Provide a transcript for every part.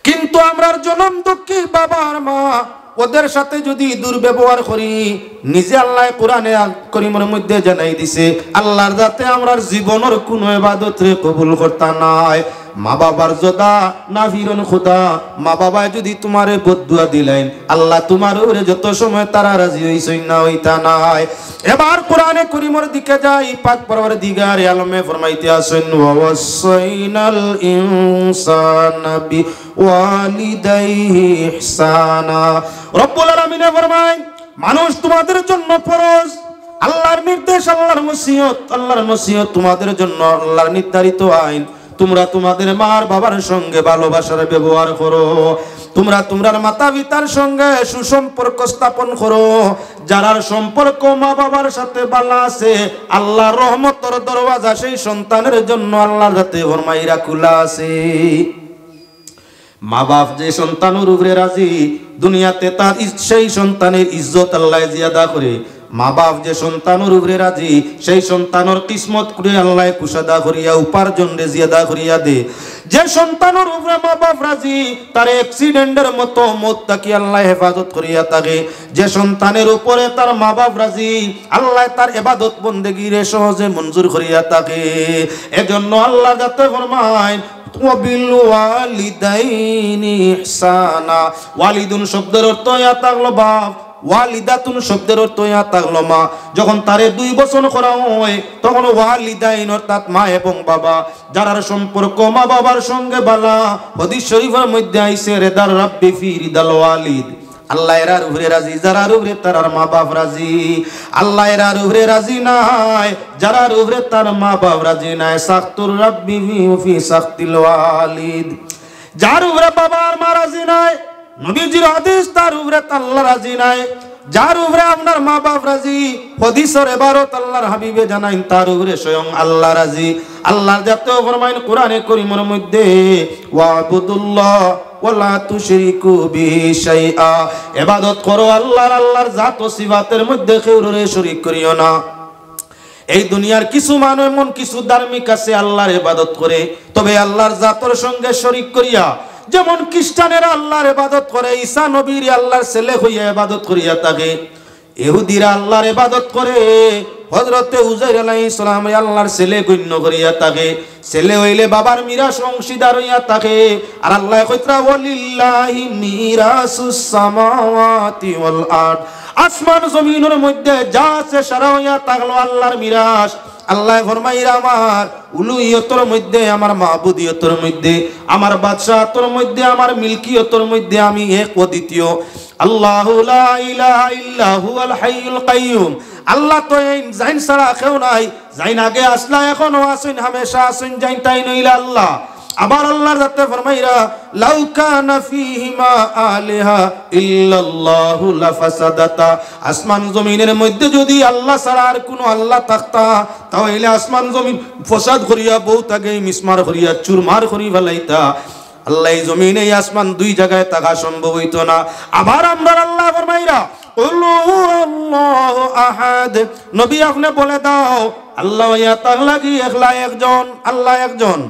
কিন্তু আমরার জনম দুঃখী বাবার মা ওদের সাথে যদি দুর্ব্যবহার করি, নিজে আল্লাহ কোরআনে করিমের মধ্যে জানাই দিছে আল্লাহর যাতে আমরার জীবনের কোনো ইবাদত রে কবুল করতা নাই। মা বাবার জদা না ফিরন খোদা, মা বাবা যদি তোমারে বদদুয়া দিলেন আল্লাহ তোমার উপরে যত সময় তারা রাজি হইছই না হইতা নাই। এবার কোরআনে করিমের দিকে যাই, পাক পরওয়ারদিগার আলমে ফরমাইতে আছেন ওয়াসাইনাল ইনসানা বিওয়ালিদাইহি ইহসানা। রব্বুল আলামিন ফরমায় মানুষ তোমাদের জন্য ফরজ, আল্লাহর নির্দেশ, আল্লাহর নসিহত তোমাদের জন্য, আল্লাহর নির্ধারিত আইন। তোমরা তোমাদের মার বাবার সঙ্গে ভালোবাসার ব্যবহার করো, তোমরা তোমার মাতা পিতার সঙ্গে সুসম্পর্ক স্থাপন করো। যারার সম্পর্ক মা বাবার সাথে ভালো আছে আল্লাহর রহমতের দরওয়াজা সেই সন্তানের জন্য আল্লাহর হাতে ফরমাইরা খোলা আছে। মা বাপ যে সন্তানের উপরে রাজি, দুনিয়াতে তার সেই সন্তানের ইজ্জত আল্লাহ জিয়াদা করে। মা বাপ যে সন্তানের উপরে রাজি, সেই সন্তানের কিসমত করে আল্লাহ কুশাদা করিয়া উপার্জন রে জিয়াদা করিয়া দে। যে সন্তানের উপরে মা বাপ রাজি, তার অ্যাক্সিডেন্টের মতো মত তাকে আল্লাহ হেফাজত করিয়া থাকে। যে সন্তানের উপরে তার মা বাপ রাজি, আল্লাহ তার ইবাদত বন্দেগী রে সহজে মঞ্জুর করিয়া থাকে। এজন্য আল্লাহ যাতে ফরমায় ওয়াবিল ওয়ালিদাইনি ইহসানা। ওয়ালিদুন শব্দের অর্থ ইয়া তাগলো বাপ, ওয়ালিদাতুন শব্দের অর্থ ইয়া তাগলো মা। যখন তারে 2 বছর করা হয় তখন ওয়ালিদাইন অর্থাৎ মা এবং বাবা, যারার সম্পর্ক মা বাবার সঙ্গে বালা। হাদিস শরীফের মধ্যে আইছে রেদার রাব্বি ফি রিদাল ওয়ালিদ। আল্লাহ এরার উপরে রাজি, যারার উপরে তার মা বাপ রাজি। আল্লাহ এরার উপরে রাজি নাই, যারার উপরে তার মা বাপ রাজি নাই। সাখতুর রাব্বি ফি সাখতিল ওয়ালিদ। যার উপরে বাবা আর মা রাজি নাই, নবীজির হাদিস তার উপরে আল্লাহ রাজি নাই। যার উপরে আপনার মা বাপ রাজি, হাদিসের ইবারত আল্লাহর হাবিবে জানাইন তার উপরে স্বয়ং আল্লাহ রাজি। আল্লাহর জাতীয় ফরমাইন কোরআনে কারীমের মধ্যে ওয়াবুদুল্লাহ ওয়ালা তুশরিকু বিহি শাইআ। ইবাদত করো আল্লাহর জাত ও সিফাতের মধ্যে কাউরে শরীক করিও না। এই দুনিয়ার কিছু মানুষ এমন কিছু ধার্মিক আছে আল্লাহর ইবাদত করে, তবে আল্লাহর জাতের সঙ্গে শরীক করিয়া। যেমন খ্রিস্টানেরা আল্লাহর ইবাদত করে, ঈসা নবীর আল্লাহর ছেলে হইয়া ইবাদত করিয়া থাকে। ইহুদিরা আল্লাহর ইবাদত করে, হযরতে উযাইর আলাইহিস সালাম আল্লাহর ছেলে গণ্য করিয়া থাকে। ছেলে হইলে বাবার মিরাস অংশীদার হইয়া থাকে। আর আল্লাহ কইতরা ওয়ালিল্লাহি মিরাসুস সামাওয়াতি ওয়াল আরদ। আসমান জমিনের মধ্যে যা আছে সারা হইয়া থাকলো আল্লাহর মিরাস। আল্লাহ ফরমাইরা আমার উলুহিয়তের মধ্যে, আমার মাবুদিয়তের মধ্যে, আমার বাদশাহতের মধ্যে, আমার মিল্কিয়তের মধ্যে আমি এক অদ্বিতীয়। আল্লাহু লা ইলাহা ইল্লা হুয়াল হাইয়ুল কাইয়ুম। আল্লাহ তো জাইন ছাড়া কেউ নাই, জাইন আগে আসলা এখনো আসেন, হামেশা আসেন, জাইন তাই নইলা আল্লাহ। আবার আল্লাহর জাতে ফরমাইরা লাউ কানা ফীহিমা আলিহা ইল্লাল্লাহু লাফাসাদাতা। আসমান জমিনের মধ্যে যদি আল্লাহ ছাড়া আর কোনো আল্লাহ থাকতা, তাহলে আসমান জমিন ফসাদ করিয়া বহুত আগে মিসমার করিয়া চুরমার করি ফেলাইতা। আল্লাহ এই জমিনে আসমান 2 জায়গায় থাকা সম্ভব হইতো না। আবার আমরা আল্লাহ ফরমাইরা আল্লাহু আহাদ। নবী আপনি বলে দাও আল্লাহ ইয়া তাআলা কি একলা একজন, আল্লাহ একজন।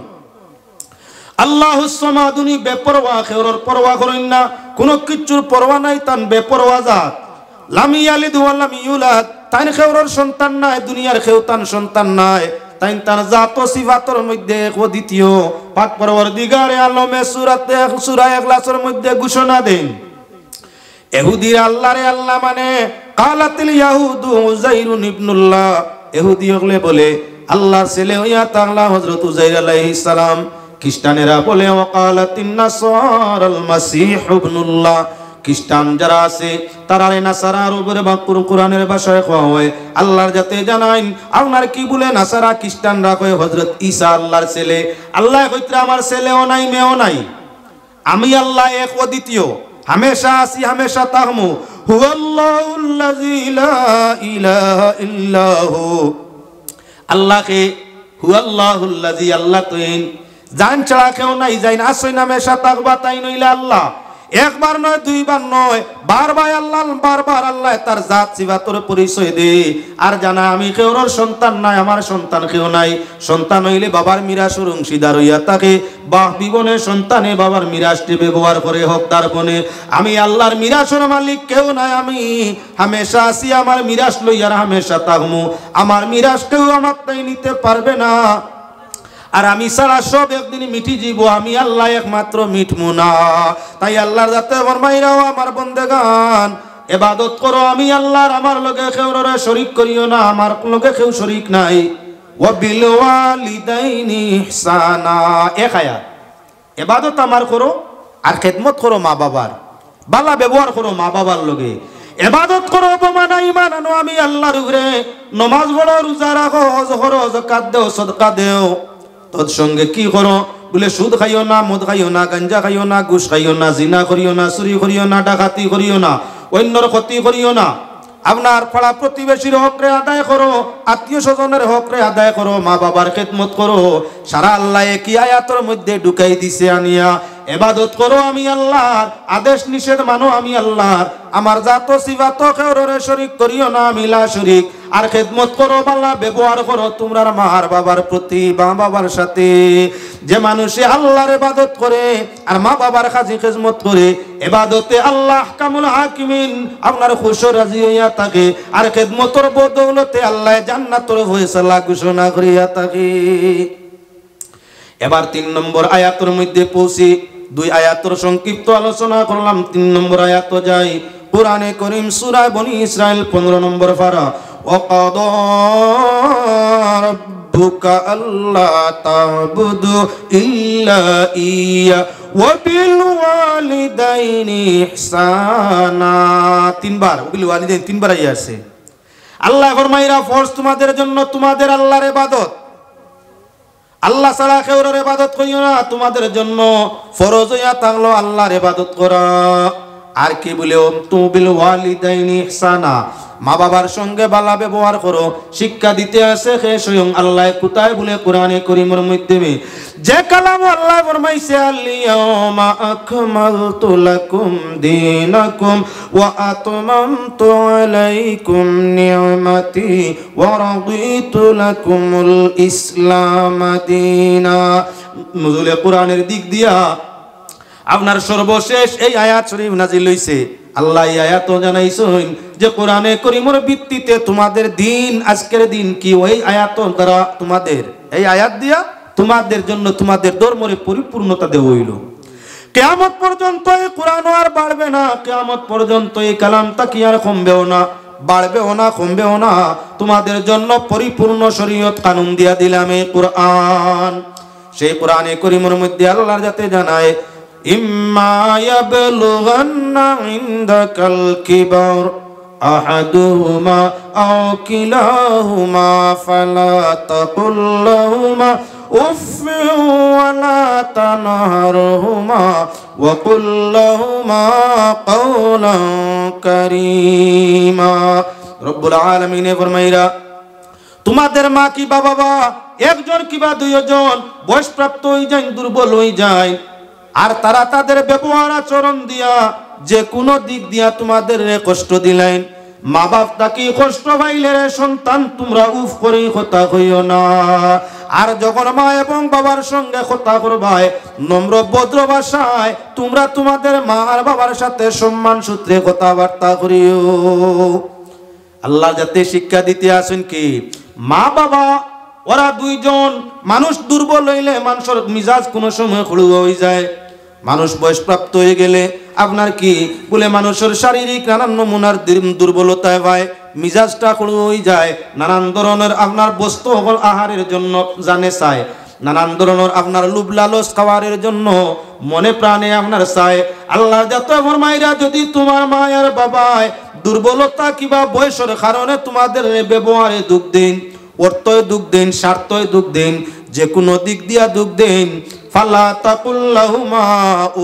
আল্লাহুস সামাদ, উনি বেপরোয়া, খেউরের পরোয়া করেন না, কোন কিছুর পরোয়া নাই, তান বেপরোয়া জাত। লাম ইয়ালিদ ওয়া লাম ইউলাদ, তাই খেউরের সন্তান নাই, দুনিয়ার খেউ তান সন্তান নাই। তাই তার জাত ও সিফাতের মধ্যে দ্বিতীয়। পাক পরওয়ারদিগারে আলমে সূরা ইখলাসের মধ্যে ঘোষণা দেন ইহুদিরা আল্লাহরে আল্লাহ মানে। কালাতিল ইয়াহুদু উযাইরুন ইবনুল্লাহ। ইহুদি হলে বলে আল্লাহর ছেলে হইয়া তাআলা হযরত উযাইর আলাইহিস সালাম। খ্রিস্টানেরা বলে ওয়াকালাতিন নাসারাল মাসীহ ইবনুল্লাহ। খ্রিস্টান যারা আছে তারা নাসারার উপরে কোরআনের ভাষায় কওয়া হয়। আল্লাহর যাতে জানাইন আপনার কি বলে নাসারা খ্রিস্টানরা কয় হযরত ঈসা আল্লাহর ছেলে। আল্লাহ কইতরা আমার ছেলেও নাই মেয়েও নাই, আমি আল্লাহ এক অদ্বিতীয়, হামেশা আছি হামেশা তাহমু। হুয়াল্লাহুল্লাযী লা ইলাহা ইল্লাহু। আল্লাহকে হুয়াল্লাহুল্লাযী, আল্লাহ তো জান ছাড়া কেউ নাই, জাইন আসই নামে সাতাকবা তাই নইলে আল্লাহ। একবার নয় দুইবার নয়, বারবার আল্লাহ তার জাত সিফাতের পরিচয় দে আর জানা আমি কেউর সন্তান নাই, আমার সন্তান কেউ নাই। সন্তান হইলে বাবার মিরাসের অংশীদার হইয়া থাকে, বাপ জীবনে সন্তানে বাবার মিরাসটি ব্যবহার করে হকদার বনে। আমি আল্লাহর মিরাসের মালিক কেউ নাই, আমি হামেশা আছি আমার মিরাস লইয়ার হামেশা থাকমু। আমার মিরাস কেউ আমার তাই নিতে পারবে না, আর আমি ছাড়া সব একদিন মিটি যাব, আমি আল্লাহ একমাত্র মিটমু না। তাই আল্লাহর যাতে ফরমাইরাও আমার বন্দেগান ইবাদত করো আমি আল্লাহর, আমার লগে কেউ শরীক করিও না, আমার লগে কেউ শরীক নাই। ওয়া বিল ওয়ালিদাইনি ইহসানা, এক আয়াত। ইবাদত আমার করো আর খেদমত করো মা বাবার, বালা ব্যবহার করো মা বাবার লগে। ইবাদত করো বমানা ঈমান আনো আমি আল্লাহর উপরে, নামাজ পড়ো, রোজা রাখো, হজ করো, যাকাত দাও, সাদকা দাও। তোর সঙ্গে কি করো বলে সুদ খাইও না, মদ খাইও না, গাঞ্জা খাইও না, ঘুষ খাইও না, জিনা করিও না, চুরি করিও না, ডাকাতি করিও না, অন্যর ক্ষতি করিও না। আপনার পাড়া প্রতিবেশীর হকরে আদায় করো, আত্মীয় স্বজনের হকরে আদায় করো, মা বাবার খেদমত করো। সারা আল্লাহ কি আয়াতের মধ্যে ঢুকাই দিছে আনিয়া। ইবাদত করো আমি আল্লাহর, আদেশ নিষেধ মানো আমি আল্লাহর, আমার জাত সিফাত কেউরে শরীক করিও না, মিলা শরীক। আর খেদমত করো, বালা ব্যবহার করো তোমরা মার বাবার প্রতি, মা বাবার সাথে। যে মানুষে আল্লাহর ইবাদত করে আর মা বাবার কাজে খেদমত করে, ইবাদতে আল্লাহ কামুল হাকিমিন আপনার খুশি রাজি হইয়া থাকে, আর খেদমতের বদৌলতে আল্লাহ জান্নাতের ফয়সালা ঘোষণা করিয়া থাকে। এবার ৩ নম্বর আয়াতের মধ্যে পৌঁছি। 2 আয়াতের সংক্ষিপ্ত আলোচনা করলাম, 3 নম্বর আয়াত যাই। কুরআনে কারীম সূরা বনী ইসরাইল 15 নম্বর পারা। ওয়াকাদা রাব্বুকা আল্লা তা'বুদু ইল্লা ইয়্যা ওয়া বিল ওয়ালিদাইনি ইহসানা। 3 বার বিল ওয়ালিদাইন 3 বার আছে। আল্লাহ ফরমাইরা ফরজ তোমাদের জন্য তোমাদের আল্লাহর ইবাদত, আল্লাহ ছাড়া কেউর ইবাদত করিও না, তোমাদের জন্য ফরজ হইয়া থাকলো আল্লাহর ইবাদত করা। আর কি বলে বিল ওয়ালিদাইনি ইহসানা, মা বাবার সঙ্গে ভালো ব্যবহার করো। শিক্ষা দিতে আছে হে স্বয়ং আল্লাহ। কোথায় বলে কোরআনে কারীমের মধ্যে যে কালাম আল্লাহ ফরমাইছে, আল-ইয়াওমা আকমালতু লাকুম দীনাকুম ওয়া আতমামতু আলাইকুম নি'মাতি ওয়া রাদিতু লাকুমুল ইসলাম দীনা। নজুলে কোরআনের দিক দিয়া আপনার সর্বশেষ এই আয়াত শরীফ নাজিল হইছে। আল্লাহ এই আয়াত জানাইছেন যে কোরআনে কারীমের ভিত্তিতে তোমাদের দিন, আজকের দিন কি ওই আয়াত দ্বারা তোমাদের এই আয়াত দিয়া তোমাদের জন্য তোমাদের ধর্মের পরিপূর্ণতা দেওয়া হইল। কিয়ামত পর্যন্ত এই কোরআন আর বাড়বে না, কিয়ামত পর্যন্ত এই কালামটা কি আর কমবেও না, বাড়বেও না, কমবেও না। তোমাদের জন্য পরিপূর্ণ শরীয়ত কানুন দিয়া দিলাম এই কোরআন। সেই কোরআনে কারীমের মধ্যে আল্লাহ যাতে জানায়, ইম্মা ইয়াবলুগান্না ইনদাকাল কিবার আহাদুহুমা আও কিলাহুমা ফালা তাকুল লাহুমা উফফিন ওয়ালা তানহারহুমা ওয়া কুল লাহুমা কাওলান কারীমা। রব্বুল আলামিন ফরমাইরা, তোমাদের মা কি বাবা একজন কিবা 2 জন বয়সপ্রাপ্ত হয়ে যায়, দুর্বল হয়ে যায়, আর তারা তাদের ব্যবহার আচরণ দিয়া যে কোনো দিক দিয়া তোমাদের কষ্ট দিলেন, মা বাপ তাকে কষ্ট পাইলে সন্তান তোমরা উফ করে কথা কইও না। আর যখন মা এবং বাবার সঙ্গে কথা করবাই নম্র ভদ্র ভাষায় তোমরা তোমাদের মা আর বাবার সাথে সম্মান সূত্রে কথাবার্তা করিও। আল্লাহ যাতে শিক্ষা দিতে আসেন কি, মা বাবা ওরা 2 জন মানুষ দুর্বল হইলে মানুষের মিজাজ কোনো সময় খুড়ুয়া হয়ে যায়। মানুষ বয়সপ্রাপ্ত হয়ে গেলে আপনার কি বলে মানুষের শারীরিক নানান নমুনার দুর্বলতায় পায়, মিজাজটা খুড়ু হয়ে যায়। নানান ধরনের আপনার বস্তু আহারের জন্য জানে চায়, নানান ধরনের আপনার লোভ লালচ খাওয়ারের জন্য মনে প্রাণে আপনার চায়। আল্লাহ যত ফরমাইরা, যদি তোমার মায়ের বাবায় দুর্বলতা কিবা বয়সের কারণে তোমাদের ব্যবহারে দুঃখ দিন, অর্থই দুঃখ দিন, স্বার্থই দুঃখ দিন, যে কোনো দিক দিয়া দুঃখ দিন, ফালা তাকুল লাহুমা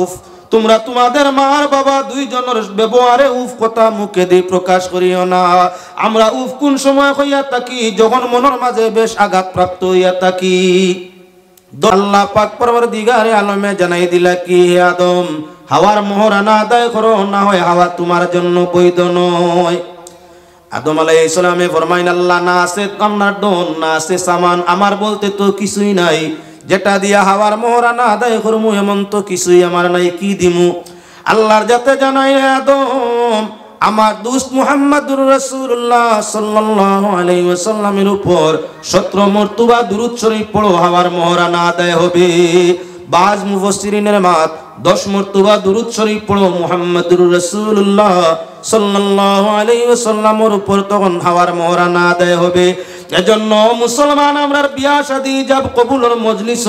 উফ, তোমরা তোমাদের মার বাবা 2 জনের ব্যবহারে উফ কথা মুখে দিয়ে প্রকাশ করিও না। আমরা উফ কোন সময় হইয়া থাকি, যখন মনের মাঝে বেশ আঘাত প্রাপ্ত হইয়া থাকি। আল্লাহ পাক পরবর্তীকারে আলমে জানাই দিলা কি, হে আদম হাওয়ার মোহরানা আদায় করো, না হয় হাওয়া তোমার জন্য বৈধ নয়। আদম আলাইহিস সালামে ফরমাইন, আল্লাহ না আছে আপনার ডন, না আছে সামান, আমার বলতে তো কিছুই নাই, যেটা দিয়া হাওয়ার মোহরানা আদায় করমু এমন তো কিছুই আমার নাই, কি দিমু? আল্লাহর যাতে জানাই, আদম আমার দোস্ত মুহাম্মদুর রাসূলুল্লাহ সাল্লাল্লাহু আলাইহি ওয়াসাল্লামের উপর 17 মর্তবা দুরূদ শরীফ পড়ো, হাওয়ার মোহরানা আদায় হবে। বাজ মুফাসসিরিনের মত 10 মর্তবা দুরূদ শরীফ পড়ো মুহাম্মদুর রাসূলুল্লাহ সাল্লাল্লাহু আলাইহি ওয়াসাল্লামের উপর, তখন হাওয়ার মোহরানা আদায় হবে। এজন্য মুসলমান আমরার বিয়া শাদী ইজাব কবুলের মজলিস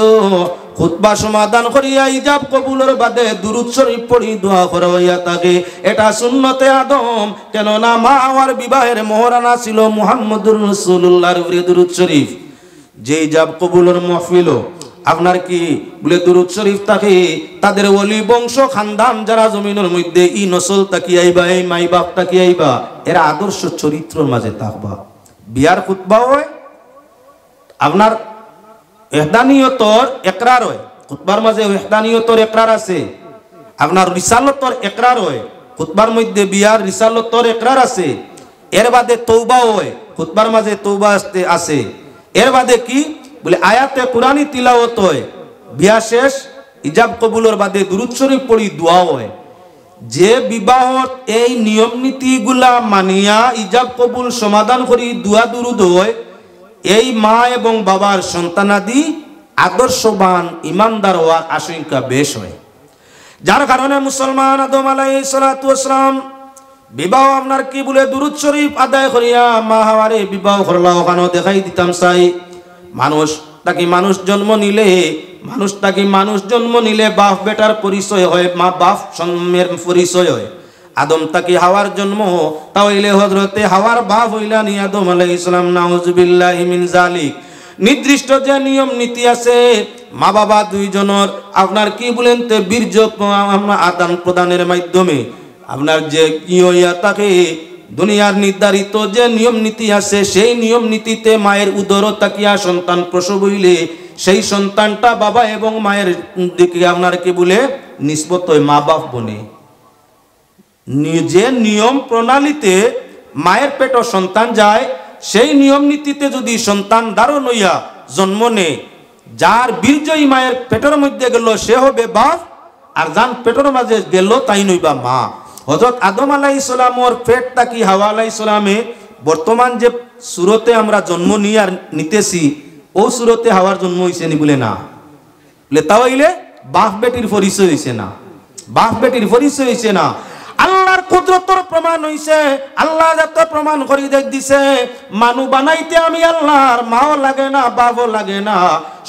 খুতবা সমাধান করিয়া ইজাব কবুলের বাদে দুরূদ শরীফ পড়ি দোয়া করা হইয়া থাকে। এটা সুন্নতে আদম, কেননা মা হাওয়ার বিবাহের মোহরানা ছিল মুহাম্মদুর রাসূলুল্লাহর উপরে দুরূদ শরীফ। যে ইজাব কবুলের মাহফিল আপনার কি বলে দুরূদ শরীফ থাকে, তাদের ওলি বংশ খানদান যারা জমিনের মধ্যে ই নসল তাকি আইবা, এই মাই বাপ তাকি আইবা, এরা আদর্শ চরিত্রের মাঝে থাকবা। বিয়ার খুতবা হয় আপনার ইহদানিয়তর ইকরার হয়, খুতবার মাঝে ইহদানিয়তর ইকরার আছে, আপনার রিসালতর ইকরার হয়, খুতবার মধ্যে বিয়ার রিসালতর ইকরার আছে। এর বাদে তওবা হয়, খুতবার মাঝে তওবা আছে। এর বাদে কি বলে আয়াতে কুরআনি তিলাওয়াত হয়, বিয়া শেষ ইজাব কবুলের বাদে দুরূদ শরীফ পড়ি দোয়া হয়। যে বিবাহত এই নিয়ম নীতিগুলা মানিয়া ইজাব কবুল সমাধান করি দোয়া দুরূদ হয়, এই মা এবং বাবার সন্তানাদি আদর্শবান ইমানদার হওয়ার আশঙ্কা বেশ হয়। যার কারণে মুসলমান আদম আলাইহিস সালাতু ওয়াস সালাম বিবাহ আপনার কি বলে দুরূদ শরীফ আদায় করিয়া মা হাওয়ারে বিবাহ করলা। ওখানেও দেখাই দিতাম চাই, মানুষ জন্ম নিলে বাপ বেটার পরিচয় হয়, মা বাপ জন্মের পরিচয় হয়। আদম তাকি হাওয়ার জন্ম, তাহলে হযরতে হাওয়ার বাপ হইলানি আদম আলাইহিস সালাম, নাউজুবিল্লাহি মিন জালিক। নির্দিষ্ট যে নিয়ম নীতি আছে মা বাবা দুইজনের আপনার কি বলেন তে বীর্য আদান প্রদানের মাধ্যমে আপনার যে কি হইয়া থাকে, দুনিয়ার নির্ধারিত যে নিয়ম নীতি আছে সেই নিয়ম নীতিতে মায়ের উদর তাকিয়া সন্তান প্রসব হইলে সেই সন্তানটা বাবা এবং মায়ের দিকে আপনার কি বলে নিসবত হয়, মা বাপ বনে। যে নিয়ম প্রণালীতে মায়ের পেট সন্তান যায়, সেই নিয়ম নীতিতে যদি সন্তান ধারণ হইয়া জন্ম নেয়, যার বীর্যই মায়ের পেটের মধ্যে গেল সে হবে বাপ, আর যান পেটের মাঝে গেল তাই নইবা মা। হযরত আদম আলাইহিস সালামের পেট তাকি হাওয়া আলাইহিস সালামে বর্তমান যে সুরতে আমরা জন্ম নিয়ে আর নিতেছি, ও সুরতে হাওয়ার জন্ম হইছে নি বলে না, বলে তাহলে বাপ বেটির পরিচয় হইছে না, বাপ বেটির পরিচয় হইছে না। আল্লাহর কুদরতর প্রমাণ হইছে, আল্লাহ যত প্রমাণ করি দিছে, মানু বানাইতে আমি আল্লাহর মাও লাগে না বাপও লাগে না,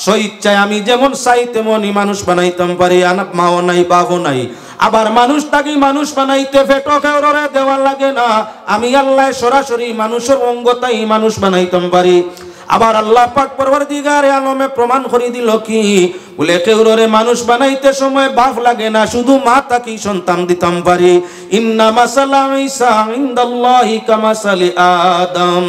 স্বইচ্ছায় আমি যেমন চাই তেমনই মানুষ বানাইতাম পারি, মাও নাই বাপও নাই। আবার মানুষটাকে মানুষ বানাইতে পেটো কেউরে দেওয়া লাগে না, আমি আল্লাহ সরাসরি মানুষের অঙ্গতাই মানুষ বানাইতাম পারি। আবার আল্লাহ পাক পরওয়ারদিগারে আলমে প্রমাণ করে দিল কি বলে কেউরে মানুষ বানাইতে সময় বাপ লাগে না, শুধু মা তাকেই সন্তান দিতাম পারি। ইন্না মাসালা ঈসা ইনদাল্লাহি কামাসালি আদম,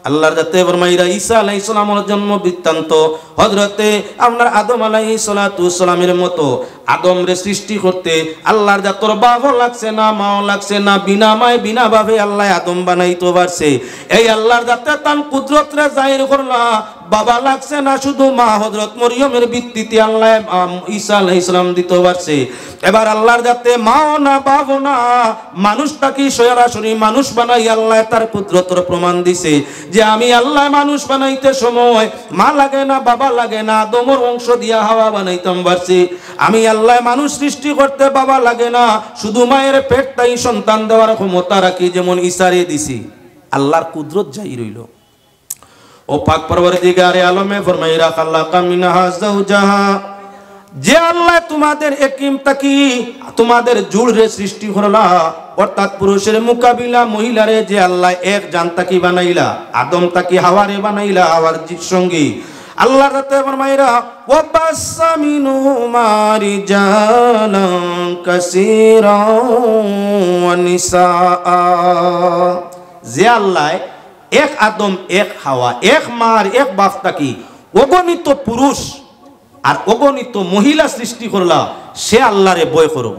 আল্লাহর যাতে ফরমাইরা ঈসা আলাইহিস সালামের জন্ম বৃত্তান্ত হযরতে আপনার আদম আলাইহিস সালাতু ওয়াস সালামের মতো। আদম রে সৃষ্টি করতে আল্লাহর যাতর বাপও লাগছে না, মাও লাগছে না, বিনা মায় বিনা ভাবে আল্লাহ আদম বানাইতে পারছে। এই আল্লাহর যাতে তার কুদরত রে জাহির করলা, বাবা লাগছে না, শুধু মা হযরত মরিয়মের ভিত্তিতে আল্লাহ ঈসা আলাইহিস সালাম দিতে পারছে। এবার আল্লাহর যাতে মাও না বাপও না, মানুষটাকে সরাসরি মানুষ বানাই আল্লাহ তার কুদরতের প্রমাণ দিছে যে আমি আল্লাহ মানুষ বানাইতে সময় মা লাগে না বাবা লাগে না, আদমের অংশ দিয়া হাওয়া বানাইতাম পারছি। আমি আল্লাহ মানুষ সৃষ্টি করতে বাবা লাগে না, শুধু মায়ের পেটটাই সন্তান দেওয়ার ক্ষমতা রাখি, যেমন ঈসারে দিছি। আল্লাহর কুদরত যাই রইল। ও পাক পরওয়ারদিগারে আলমে ফরমাইরা খালাকা মিনহা যাওজাহা, যে আল্লাহ তোমাদের একিম তাকি তোমাদের জুড়ে সৃষ্টি করলা, অর্থাৎ পুরুষের মোকাবিলা মহিলারে যে আল্লাহ এক জান তাকি বানাইলা, আদম তাকি হাওয়ারে বানাইলা, হাওয়ার সঙ্গী আল্লাহ রাতে ফরমাইরা ওয়াবাসসা মিনহুমা রিজালান কাসীরান ওয়া নিসাআ, যে আল্লাহ এক আদম এক হাওয়া এক মার এক বাপ তাকি অগণিত পুরুষ আর অগণিত মহিলা সৃষ্টি করলা, সে আল্লাহরে ভয় করো।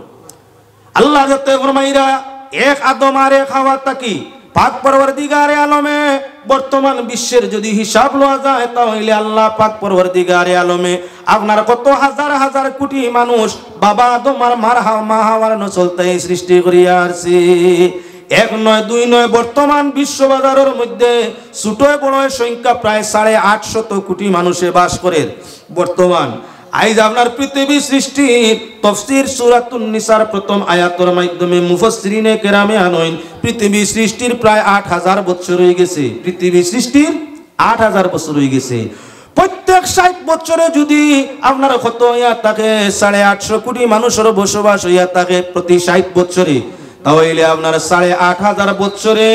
আল্লাহ যাতে ফরমাইরা এক আদম আর এক হাওয়া তাকি পাক পরওয়ারদিগারে আলমে বর্তমান বিশ্বের যদি হিসাব লওয়া যায় তাহলে আল্লাহ পাক পরওয়ারদিগারে আলমে আপনার কত হাজার হাজার কোটি মানুষ বাবা আদম আর মা হাওয়ার নসলতে সৃষ্টি করিয়া আসছে। এক নয় দুই নয়, বর্তমান বিশ্ববাজারের মধ্যে ছোট বড় সংখ্যা প্রায় 850 কোটি মানুষে বাস করে। বর্তমান আইজ আপনার পৃথিবী সৃষ্টির তাফসীর সূরাতুন নিসার প্রথম আয়াতের মাধ্যমে মুফাসসিরিনে কেরামে আনয়ন পৃথিবী সৃষ্টির প্রায় 8000 বছর হয়ে গেছে। পৃথিবী সৃষ্টির 8000 বছর হয়ে গেছে। প্রত্যেক 60 বছরে যদি আপনার কত হইয়া থাকে 850 কোটি মানুষের বসবাস হইয়া থাকে প্রতি 60 বছরে, তাহলে আপনার 8500 বছরে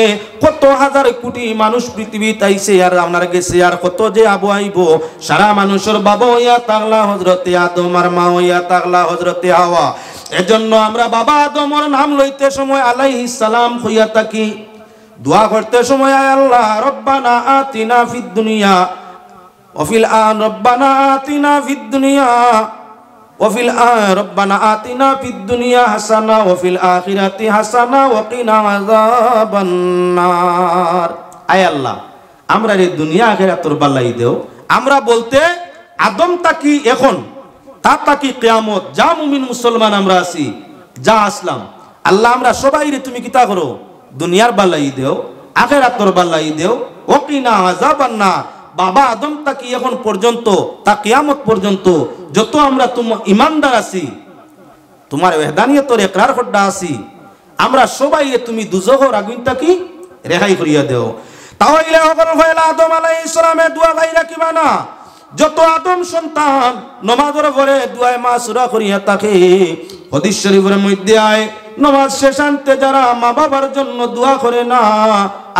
কত হাজার কোটি মানুষ পৃথিবী তাইছে আর আপনার গেছে আর কত যে আবু আইব। সারা মানুষের বাবা হইয়া তাগলা হযরতে আদম আর মা হইয়া তাগলা হযরতে হাওয়া। এজন্য আমরা বাবা আদমের নাম লইতে সময় আলাইহিস সালাম হইয়া থাকি, দোয়া করতে সময় আয় আল্লাহ রব্বানা আতিনা ফিদ দুনিয়া ওয়াফিল রব্বানা আতিনা ফিদ দুনিয়া রব্বানা আতিনা ফিদ দুনিয়া হাসানা ওয়া ফিল আখিরাতি হাসানা ওয়া কিনা আযাবান নার। আয় আল্লাহ আমরা এই দুনিয়া আখিরাতের বালাই দেও। আমরা বলতে আদম তাকি এখন তা তাকি কিয়ামত যা মুমিন মুসলমান আমরা আছি যা আসলাম, আল্লাহ আমরা সবাই রে তুমি কিতা করো দুনিয়ার বালাই দেও আখিরাতের বালাই দেও ওয়া কিনা আযাবান নার। বাবা আদম তাকি এখন পর্যন্ত তা কিয়ামত পর্যন্ত যত আমরা ইমানদার আছি তোমার ওয়াহদানিয়তের ইকরার করতে আছি, আমরা সবাই তুমি দুজখের আগুন তাকি রেহাই করিয়া দেও। তাহলে হকল ফয়লা আদম আলাইহিস সালামের দোয়া গাই রাখিবা না। যত আদম সন্তান নামাজের পরে দোয়া মাসুরা করিয়া থাকে, হাদিস শরীফের মধ্যে আয় নামাজ শেষান্তে যারা মা বাবার জন্য দোয়া করে না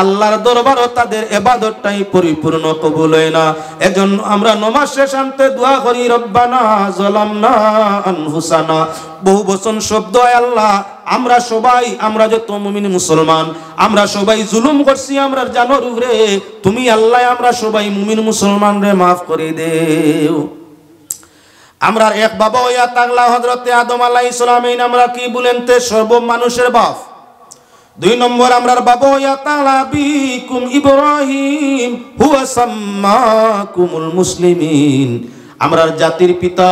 আল্লাহর দরবারও তাদের ইবাদতটাই পরিপূর্ণ কবুল হয় না। এজন্য আমরা নামাজ শেষান্তে দোয়া করি রব্বানা যালামনা আনফুসানা। বহু বচন শব্দ আল্লাহ আমরা সবাই আমরা যত মুমিন মুসলমান আমরা সবাই জুলুম করছি আমরা জানোর উপরে, তুমি আল্লাহ আমরা সবাই মুমিন মুসলমান রে মাফ করে দেও। আমরা এক বাবা হইয়া তাগলা হযরতে আদম আলাইহিস সালাম এই আমরা কি বলেন তে সর্ব মানুষের বাপ। 2 নম্বর আমরার বাবা হইয়া তাগলা বিকুম ইব্রাহিম হুয়া সাম্মাকুমুল মুসলিমিন। আমরার জাতির পিতা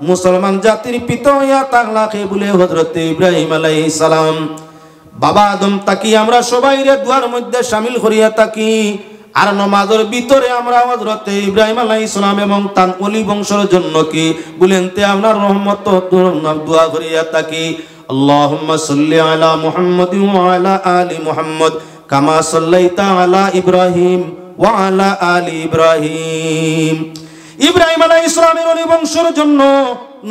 মুসলমান জাতির পিতা হইয়া তাগলা কে বলে হযরতে ইব্রাহিম আলাইহিস সালাম। বাবা আদম তাকি আমরা সবাই রে দুয়ার মধ্যে শামিল করিয়া থাকি। আর নামাজের ভিতরে আমরা হযরতে ইব্রাহিম আলাইহিস সালাম এবং তার ওলি বংশের জন্য কি বলেন তে আমরা রহমত দোয়া করিয়া থাকি। আল্লাহুম্মা সাল্লি আলা মুহাম্মাদ ওয়া আলা আলি মুহাম্মাদ কামা সাল্লাইতা আলা ইব্রাহিম ওয়া আলা আলি ইব্রাহিম। ইব্রাহিম আলাইহিস সালামের ওলি বংশের জন্য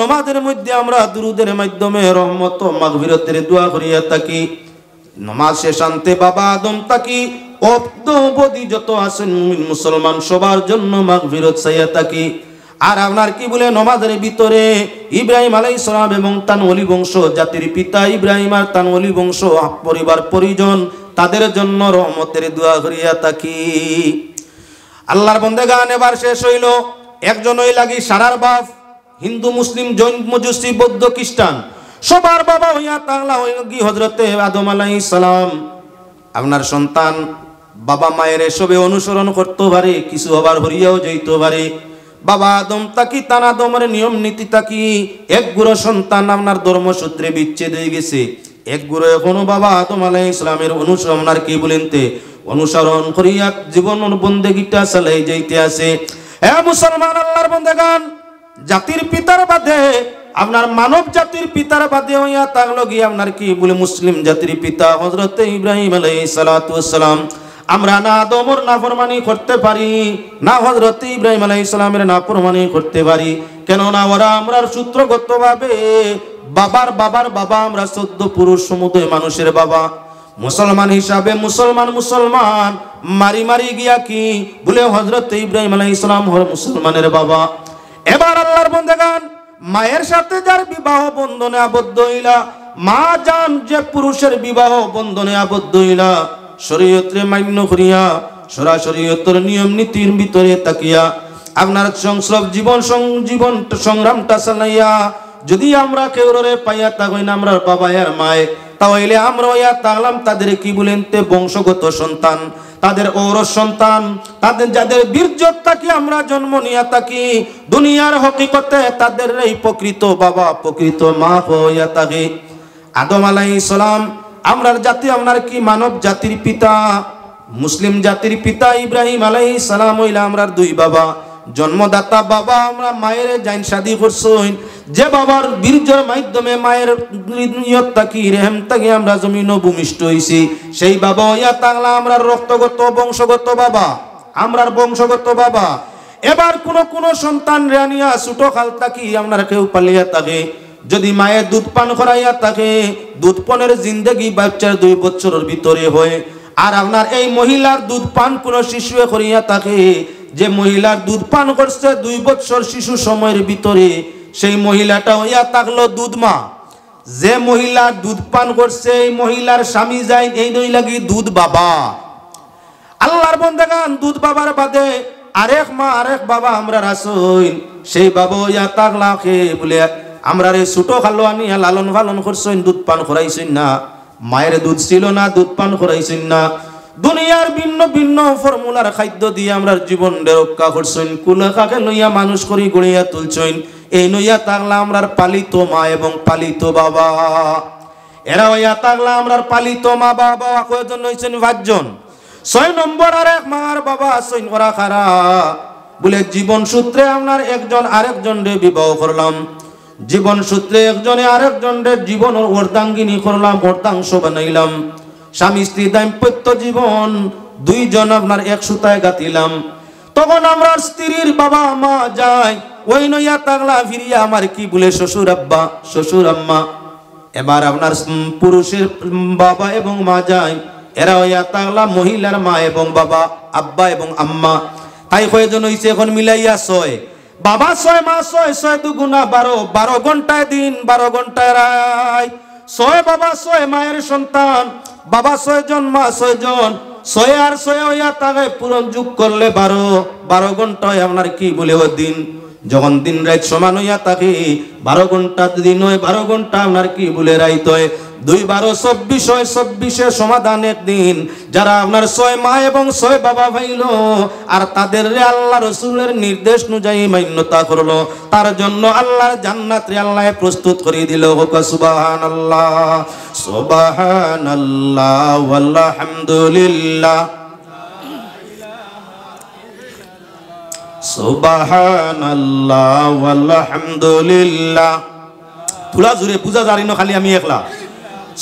নামাজের মধ্যে আমরা দুরূদের মাধ্যমে রহমত ও মাগফিরাতের দোয়া করিয়া থাকি। নামাজ শেষান্তে বাবা আদম তাকি অবদি যত আছেন মুমিন মুসলমান সবার জন্য মাগফিরাত চাইয়া থাকি। আর আপনার কি বলে নামাজের ভিতরে ইব্রাহিম আলাইহিস সালাম এবং তার ওলি বংশ জাতির পিতা ইব্রাহিম আর তার ওলি বংশ পরিবার পরিজন তাদের জন্য রহমতের দোয়া করিয়া থাকি। আল্লাহর বান্দাগান এবার শেষ হইল। একজনই লাগি সারার বাপ, হিন্দু মুসলিম জৈন মজুসি বৌদ্ধ খ্রিস্টান সবার বাবা হইয়া তাগলা হইল কি হযরতে আদম আলাইহিস সালাম। আপনার সন্তান বাবা মায়ের এসবে অনুসরণ করতে পারে, কিছু হবার হরিয়াও যাইতে পারে। বাবা আদম তাকি তান আদমের নিয়ম নীতি তাকি এক গুরু সন্তান আপনার ধর্মসূত্রে বিচ্ছেদ হয়ে গেছে। এক গুরু এখনো বাবা আদম আলাইহিস সালামের অনুসরণ আর কি বলেন তে অনুসরণ করিয়া জীবনের বন্দেগীটা চালাই যাইতে আছে। হে মুসলমান আল্লাহর বান্দাগান, জাতির পিতার বাদে আপনার মানব জাতির পিতার বাদে হইয়া তাগলো গিয়ে আপনার কি বলে মুসলিম জাতির পিতা হযরতে ইব্রাহিম আলাইহিস সালাতু ওয়াস সালাম। আমরা না আদমের নাফরমানি করতে পারি না হযরতে ইব্রাহিম আলাইহিস সালামের নাফরমানি করতে পারি। কেন না ওরা আমরার সূত্রগতভাবে বাবার বাবার বাবা, আমরা 14 পুরুষ সমুদয় মানুষের বাবা। মুসলমান হিসাবে মুসলমান মারি মারি গিয়া কি বলে হযরতে ইব্রাহিম আলাইহিস সালাম মুসলমানের বাবা। এবার আল্লাহর বান্দাগান মায়ের সাথে যার বিবাহ বন্ধনে আবদ্ধ হইলা, মা জান যে পুরুষের বিবাহ বন্ধনে আবদ্ধ হইলা শরীয়তে মান্য করিয়া শরীয়তের নিয়ম নীতির ভিতরে তাকিয়া আপনার সংসার জীবন সংগ্রামটা চালাইয়া যদি আমরা কেউরে পাইয়া থাকি না আমরা বাবা আর মায়ে, তাহলে আমরা ইয়া তাগলাম তাদের কি বলেন তে বংশগত সন্তান, তাদের ঔরস সন্তান, তাদের যাদের বীর্যত থাকি আমরা জন্ম নিয়া থাকি, দুনিয়ার হকিকতে তাদের এই প্রকৃত বাবা প্রকৃত মা হইয়া থাকি। আদম আলাইহিস সালাম আমরার জাতি, আপনার কি মানব জাতির পিতা, মুসলিম জাতির পিতা ইব্রাহিম আলাইহিস সালাম হইলা আমরার দুই বাবা, জন্মদাতা বাবা। আমরা মায়ের জাইন শাদি করছই, যে বাবার বীর্যের মাধ্যমে মায়ের নিয়ত থাকি রেহেম থাকি আমরা জমিন ভূমিষ্ঠ হইছি, সেই বাবা ইয়া তাগলা আমরার রক্তগত বংশগত বাবা, আমরার বংশগত বাবা। এবার কোন সন্তান রানিয়া ছোট খাল থাকি আপনার কেউ পালিয়া থাকে, যদি মায়ের দুধ পান করাইয়া থাকে, দুধ পানের জিন্দগি বাচ্চার 2 বছরের ভিতরে হয়। আর আপনার এই মহিলার দুধ পান কোন শিশু করিয়া থাকে, যে মহিলার দুধ পান করছে 2 বছর শিশু সময়ের ভিতরে, সেই মহিলাটা হইয়া থাকলো দুধ মা। যে মহিলার দুধ পান করছে এই মহিলার স্বামী যায় এই নই লাগি দুধ বাবা। আল্লাহর বান্দাগান দুধ বাবার বাদে আরেক মা আরেক বাবা আমরা রাসুল, সেই বাবা ইয়া তাগলাকে বলে আমরা রে ছোট খালো আনিয়া লালন পালন করছেন, দুধ পান করাইছেন না, মায়ের দুধ ছিল না দুধ পান করাইছেন না, দুনিয়ার ভিন্ন ভিন্ন ফর্মুলার খাদ্য দিয়ে আমরা জীবন রক্ষা করছেন, কুলাকাকে লইয়া মানুষ করি গড়িয়া তুলছেন। এই নইয়া তাগলা আমরার পালিত মা এবং পালিত বাবা। এরা হইয়া তাগলা আমরার পালিত মা বাবা কয়জন হইছেন? 5 জন। 6 নম্বর আরেক মার বাবা আছেন ওরা খারা বলে জীবন সূত্রে আপনার একজন আরেকজনরে বিবাহ করলাম, জীবন সূত্রে একজনে আরেকজনের জীবন অর্ধাঙ্গিনী করলাম, অর্ধাংশ বানাইলাম, স্বামী স্ত্রী দাম্পত্য জীবন 2 জন আপনার এক সুতায় গাঁথিলাম। তখন আমরা স্ত্রীর বাবা মা যায় ওই নইয়া তাগলা ফিরিয়া আমার কি বলে শ্বশুর আব্বা শ্বশুর আম্মা। এবার আপনার পুরুষের বাবা এবং মা যায়, এরা হইয়া তাগলা মহিলার মা এবং বাবা আব্বা এবং আম্মা। তাই কয়জন হইছে এখন মিলাইয়া 6, বাবা 6 মা 6, 6 দুগুণা 12, 12 ঘন্টায় দিন 12 ঘন্টায় রাত। 6 বাবা 6 মায়ের সন্তান, বাবা 6 জন মা 6 জন, 6 আর 6 হইয়া তাকে পূরণ যোগ করলে 12 ঘন্টায় আপনার কি বলে ও দিন। যখন দিন রাত সমান হইয়া থাকে 12 ঘন্টা দিন হয়, 12 ঘন্টা আপনার কি বলে রাইত হয়। 2 12 24 হয়, 24 সমাধান একদিন। যারা আপনার 6 মা এবং 6 বাবা ভাইল আর তাদের আল্লাহ রসুলের নির্দেশ অনুযায়ী মান্যতা করলো, তার জন্য আল্লাহর জান্নাত রে আল্লাহ প্রস্তুত করে দিল। সুবহানাল্লাহ সুবহানাল্লাহ ওয়ালহামদুলিল্লাহ সুবহানাল্লাহ ওয়ালহামদুলিল্লাহ। তুলা জুড়ে পূজা জারিনো খালি আমি একলা।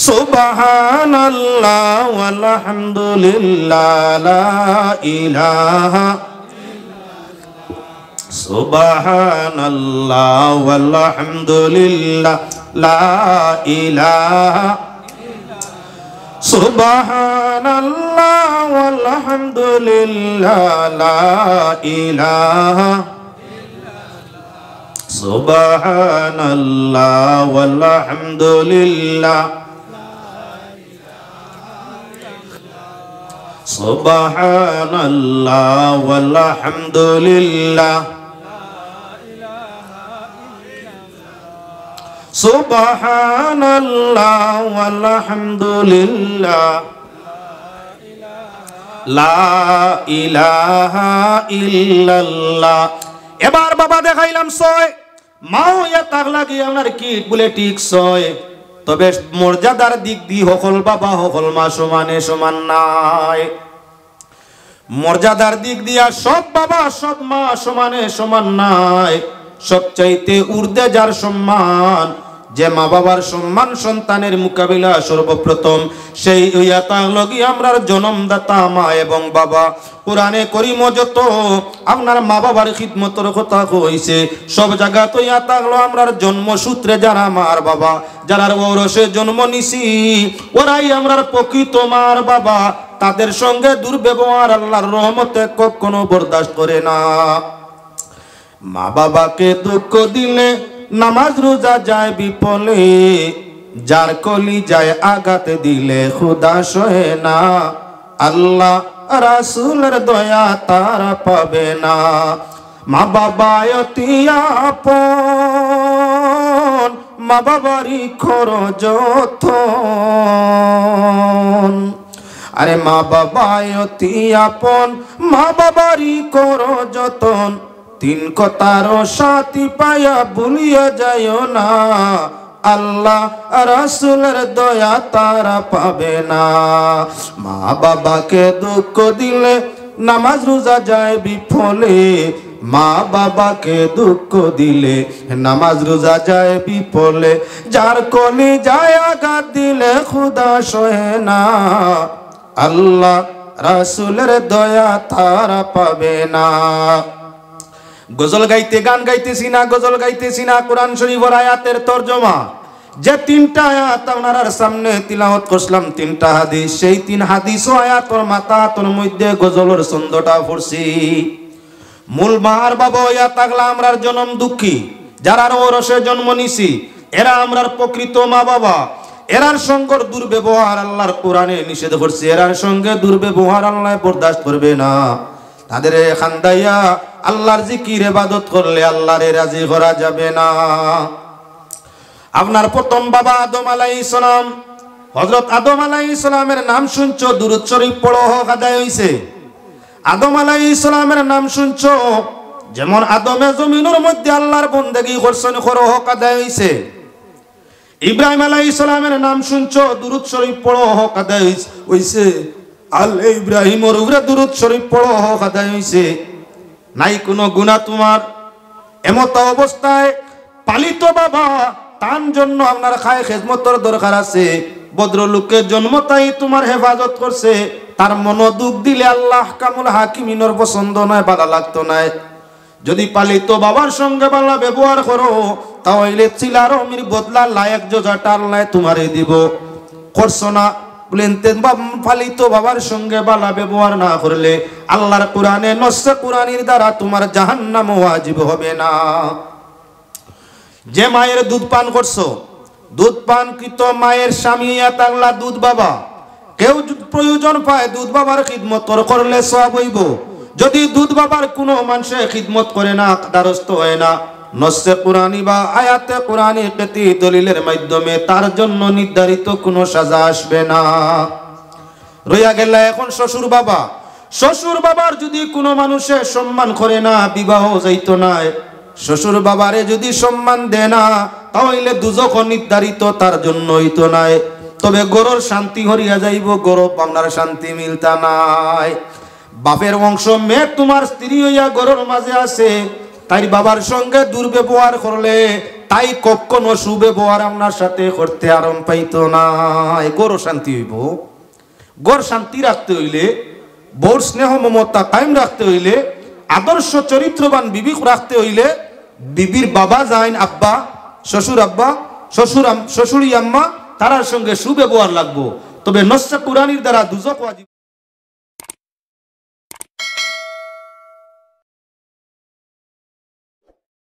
সুবহানাল্লাহ ওয়ালহামদুলিল্লাহ লা ইলাহা সুবহানাল্লাহ ওয়ালহামদুলিল্লাহ লা ইলাহা সুবহানাল্লাহ ওয়ালহামদুলিল্লাহ লা ইলাহা সুবহানাল্লাহ ওয়ালহামদুলিল্লাহ সুবহানাল্লাহ ওয়ালহামদুলিল্লাহ সুবহানাল্লাহ ওয়ালহামদুলিল্লাহ লা ইলাহা ইল্লাল্লাহ। এবার বাবা দেখাইলাম 6, মাও ইয়া তাক লাগি আপনার কি বলে ঠিক 6, তবে মর্যাদার দিক দিয়ে সকল বাবা সকল মা সমানে সমান নাই। মর্যাদার দিক দিয়া সব বাবা সব মা সমানে সমান নাই। সবচাইতে ঊর্ধ্বে যার সম্মান, যে মা বাবার সম্মান সন্তানের মোকাবিলা সর্বপ্রথম সেই ইয়া তাক লাগি আমরার জন্মদাতা মা এবং বাবা। কোরআনে করিম যত আপনার মা বাবার খিদমতের কথা কইছে, সব জায়গা তো ইয়া তাকলো আমরার জন্মসূত্রে যারা মার বাবা, যারা ঔরসে জন্ম নিছি ওরাই আমরার প্রকৃত মার বাবা। তাদের সঙ্গে দুর্ব্যবহার আল্লাহর রহমতে কখনো বরদাস্ত করে না। মা বাবাকে দুঃখ দিলে নামাজ রোজা যায় বিপলে, যার কলি যায় আঘাত দিলে খুদা সহে না, আল্লাহ রাসূলের দয়া তারা পাবে না। মা বাবা অতি আপন মা বাবারই করো যতন। আরে মা বাবাই অতি আপন, মা বাবারই করো যতন। তিন কথার সাথী পায়া ভুলিয়া যাইও না, আল্লাহ রাসূলের দয়া তারা পাবে না। মা বাবাকে দুঃখ দিলে নামাজ রোজা যায় বিফলে, মা বাবাকে দুঃখ দিলে নামাজ রোজা যায় বিফলে। যার কলি যায় আঘাত দিলে খুদা সহে না, আল্লাহ রাসূলের দয়া তারা পাবে না। গজল গাইতে গান গাইতেছি না, গজল গাইতেছি না, কোরআন শরীফের আয়াতের তরজমা। যে তিনটা আয়াত আপনার সামনে তিলাওয়াত করলাম, তিনটা হাদিস, সেই তিন হাদিস ও আয়াতের মাথার মধ্যে গজলের ছন্দটা পড়ছি। মূল মার বাবা ইয়া তাগলা আমরার জন্ম দুঃখী, যারা রসে জন্ম নিছি, এরা আমরার প্রকৃত মা বাবা। এরার সঙ্গে দুর্ব্যবহার আল্লাহর কোরআনে নিষেধ করছে, এরার সঙ্গে দুর্ব্যবহার আল্লাহ বরদাস্ত করবে না। তাদের খান্দাইয়া আল্লাহর জিকির ইবাদত করলে আল্লাহরে রাজি করা যাবে না। আপনার প্রথম বাবা আদম আলাইহিস সালাম, হযরত আদম আলাইহিস সালামের নাম শুনছো, দুরূদ শরীফ পড়ো, হক আদায় হইছে। আদম আলাইহিস সালামের নাম শুনছো, যেমন আদমে জমিনের মধ্যে আল্লাহর বন্দেগী করছেন, করো, হক আদায় হইছে। ইব্রাহিম আলাইহিস সালামের নাম শুনছো, দুরূদ শরীফ পড়ো, হক আদায় হইছে। আল ইব্রাহিমের উপরে দুরূদ শরীফ পড়ো, হক আদায় হইছে। নাই কোনো গুনাহ তোমার। এমত অবস্থায় পালিত বাবা, তার জন্য আপনার খায় খেদমতের দরকার আছে। ভদ্রলোকের জন্ম, তাই তোমার হেফাজত করছে, তার মন দুঃখ দিলে আল্লাহ কামুল হাকিমিনের পছন্দ নয়, ভালো লাগতো নাই। যদি পালিত বাবার সঙ্গে ভালো ব্যবহার করো, তাহলে চিলার অমির বদলা লায়ক জোজাটা আল্লাহ তোমারে দিব। করছো না বলেন, পালিত বাবার সঙ্গে ভালো ব্যবহার না করলে আল্লাহর কোরআনে নসে কোরআনের দ্বারা তোমার জাহান্নাম ওয়াজিব হবে না। যে মায়ের দুধ পান করছো, দুধ পানকৃত মায়ের স্বামী তাগলা দুধ বাবা, কেউ প্রয়োজন পায় দুধ বাবার খিদমত করলে সওয়াব হইব। যদি দুধ বাবার কোনো মানুষে খিদমত করে না, দ্বারস্থ হয় না, নসে কোরআনি বা আয়াতে কোরআনি কেতি দলিলের মাধ্যমে তার জন্য নির্ধারিত কোনো সাজা আসবে না। রইয়া গেল এখন শ্বশুর বাবা। শ্বশুর বাবার যদি কোনো মানুষে সম্মান করে না, বিবাহ যাইতো না। শ্বশুর বাবারে যদি সম্মান দেয় না, তাহলে দুজক নির্ধারিত তার জন্য হইতো নাই। তবে গরুর শান্তি হরিয়া যাইব, গরব আপনার শান্তি মিলতা নাই। বাপের বংশ মেয়ে তোমার স্ত্রী হইয়া গরুর মাঝে আছে, তাই বাবার সঙ্গে দুর্ব্যবহার করলে তাই কখনো সুব্যবহার আপনার সাথে করতে আরাম পাইতো নাই। গরু শান্তি হইব। গর শান্তি রাখতে হইলে, বউর স্নেহ মমতা কায়েম রাখতে হইলে, আদর্শ চরিত্রবান বিবি রাখতে হইলে বিবির বাবা যাইন আব্বা, শ্বশুর আব্বা, শ্বশুরি আম্মা, তারার সঙ্গে সুব্যবহার লাগবো। তবে নসে কুরআনির দ্বারা দুজক ওয়াজিব।